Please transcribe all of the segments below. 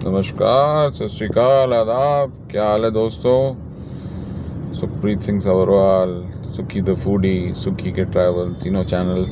नमस्कार, सत श्री अकाल, आदाब। क्या हाल है दोस्तों? सुखप्रीत सिंह सवरवाल, सुखी द फूडी, सुखी के ट्रैवल, तीनों चैनल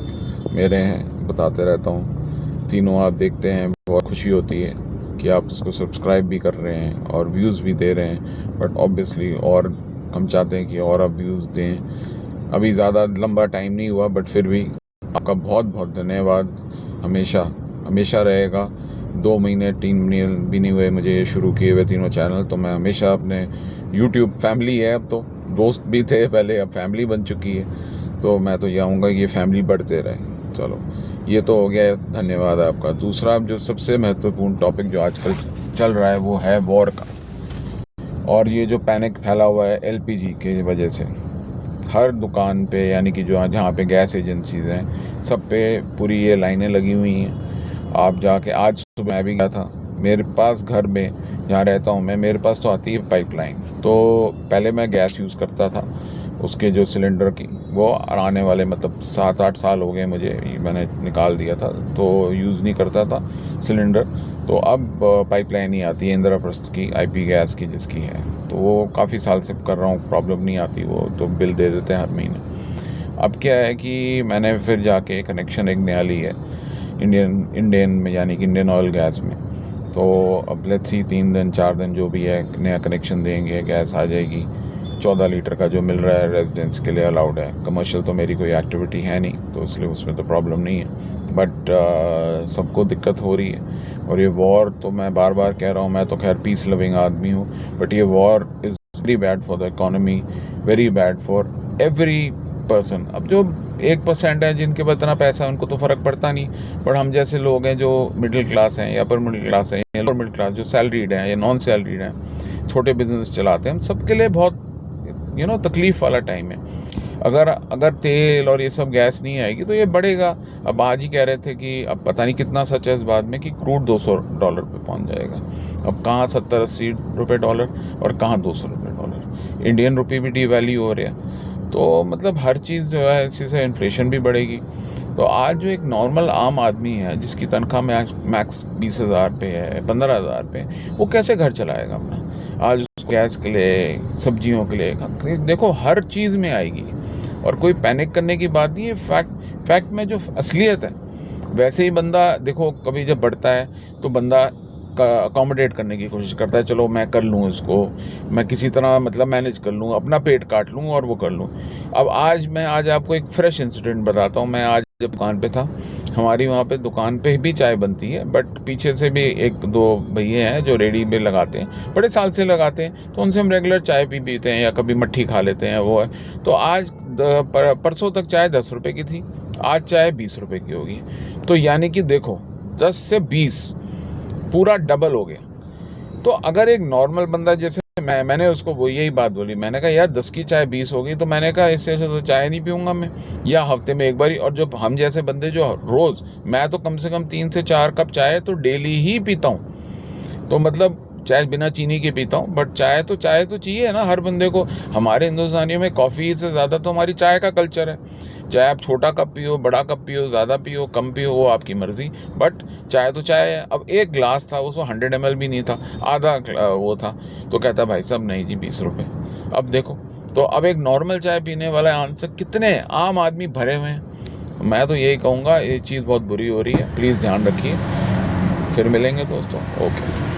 मेरे हैं, बताते रहता हूँ। तीनों आप देखते हैं, बहुत खुशी होती है कि आप उसको सब्सक्राइब भी कर रहे हैं और व्यूज़ भी दे रहे हैं। बट ऑब्वियसली और हम चाहते हैं कि और आप व्यूज़ दें। अभी ज़्यादा लंबा टाइम नहीं हुआ, बट फिर भी आपका बहुत बहुत धन्यवाद हमेशा हमेशा रहेगा। 2 महीने 3 महीने भी नहीं हुए मुझे ये शुरू किए हुए तीनों चैनल, तो मैं हमेशा अपने यूट्यूब फैमिली है, अब तो दोस्त भी थे पहले, अब फैमिली बन चुकी है। तो मैं तो ये आऊँगा कि ये फैमिली बढ़ते रहे। चलो, ये तो हो गया, धन्यवाद आपका। दूसरा जो सबसे महत्वपूर्ण टॉपिक जो आजकल चल रहा है वो है वॉर का, और ये जो पैनिक फैला हुआ है एलपीजी के वजह से। हर दुकान पे, यानी कि जो जहाँ पे गैस एजेंसीज हैं, सब पे पूरी ये लाइनें लगी हुई हैं। आप जाके, आज सुबह मैं भी गया था, मेरे पास घर में जहाँ रहता हूँ मैं, मेरे पास तो आती है पाइपलाइन। तो पहले मैं गैस यूज़ करता था, उसके जो सिलेंडर की, वो आने वाले मतलब 7-8 साल हो गए मुझे, मैंने निकाल दिया था, तो यूज़ नहीं करता था सिलेंडर। तो अब पाइपलाइन ही आती है इंद्रप्रस्थ की, आईपी गैस की जिसकी है, तो वो काफ़ी साल से कर रहा हूँ, प्रॉब्लम नहीं आती। वो तो बिल दे देते हैं हर महीने। अब क्या है कि मैंने फिर जाके कनेक्शन एक नया ली है इंडियन में, यानी कि इंडियन ऑयल गैस में। तो अब लेट्स सी 3 दिन 4 दिन जो भी है, नया कनेक्शन देंगे, गैस आ जाएगी। 14 लीटर का जो मिल रहा है रेजिडेंस के लिए अलाउड है। कमर्शियल तो मेरी कोई एक्टिविटी है नहीं, तो इसलिए उसमें तो प्रॉब्लम नहीं है। बट सबको दिक्कत हो रही है। और ये वॉर तो मैं बार बार कह रहा हूँ, मैं तो खैर पीस लविंग आदमी हूँ, बट ये war is very bad for the economy, very bad for every person. अब जो 1% है जिनके पास इतना पैसा है, उनको तो फ़र्क पड़ता नहीं, बट हम जैसे लोग हैं जो मिडिल क्लास हैं या अपर मिडिल क्लास हैं या लोअर मिडिल क्लास, जो सैलरीड हैं या नॉन सैलरीड हैं, छोटे बिजनेस चलाते हैं, हम सबके लिए बहुत तकलीफ़ वाला टाइम है। अगर तेल और ये सब गैस नहीं आएगी तो ये बढ़ेगा। अब आज ही कह रहे थे कि अब पता नहीं कितना सच है इस बात में, कि क्रूड $200 पे पहुंच जाएगा। अब कहाँ 70-80 रुपये डॉलर, और कहाँ 200 रुपये डॉलर। इंडियन रुपये भी डिवैल्यू हो रहा है, तो मतलब हर चीज़ जो है, इसी से इन्फ्लेशन भी बढ़ेगी। तो आज जो एक नॉर्मल आम आदमी है, जिसकी तनख्वाह मैक्स 20,000 पे है, 15,000 पे, वो कैसे घर चलाएगा अपना? आज उसको गैस के लिए, सब्जियों के लिए, देखो हर चीज़ में आएगी। और कोई पैनिक करने की बात नहीं है। फैक्ट में जो असलियत है, वैसे ही बंदा देखो, कभी जब बढ़ता है तो बंदा अकोमोडेट करने की कोशिश करता है, चलो मैं कर लूँ इसको, मैं किसी तरह मतलब मैनेज कर लूँ, अपना पेट काट लूँ और वो कर लूँ। अब आज आपको एक फ्रेश इंसिडेंट बताता हूँ। मैं आज जब दुकान पे था, हमारी वहाँ पे दुकान पे भी चाय बनती है, बट पीछे से भी 1-2 भैया हैं जो रेडी पे लगाते हैं, बड़े साल से लगाते हैं, तो उनसे हम रेगुलर चाय पीते हैं या कभी मट्ठी खा लेते हैं। वो है, तो आज परसों तक चाय 10 रुपये की थी, आज चाय 20 रुपये की होगी। तो यानी कि देखो, 10 से 20 पूरा डबल हो गया। तो अगर एक नॉर्मल बंदा, जैसे मैंने उसको वो यही बात बोली, मैंने कहा यार 10 की चाय 20 होगी, तो मैंने कहा इससे तो चाय नहीं पीऊँगा मैं, या हफ्ते में एक बार ही। और जो हम जैसे बंदे जो रोज़, मैं तो कम से कम 3 से 4 कप चाय तो डेली ही पीता हूँ। तो मतलब चाय बिना चीनी के पीता हूँ, बट चाय तो चाहिए ना हर बंदे को। हमारे हिंदुस्तानियों में कॉफ़ी से ज़्यादा तो हमारी चाय का कल्चर है। चाहे आप छोटा कप पियो, बड़ा कप पियो, ज़्यादा पियो, कम पियो, वो आपकी मर्ज़ी, बट चाय तो चाय है। अब एक गिलास था, उसमें 100 ml भी नहीं था, आधा वो था। तो कहता भाई साहब नहीं जी 20 रुपये। अब देखो, तो अब एक नॉर्मल चाय पीने वाला आंसर कितने आम आदमी भरे हुए हैं। मैं तो यही कहूँगा, ये चीज़ बहुत बुरी हो रही है, प्लीज़ ध्यान रखिए। फिर मिलेंगे दोस्तों, ओके।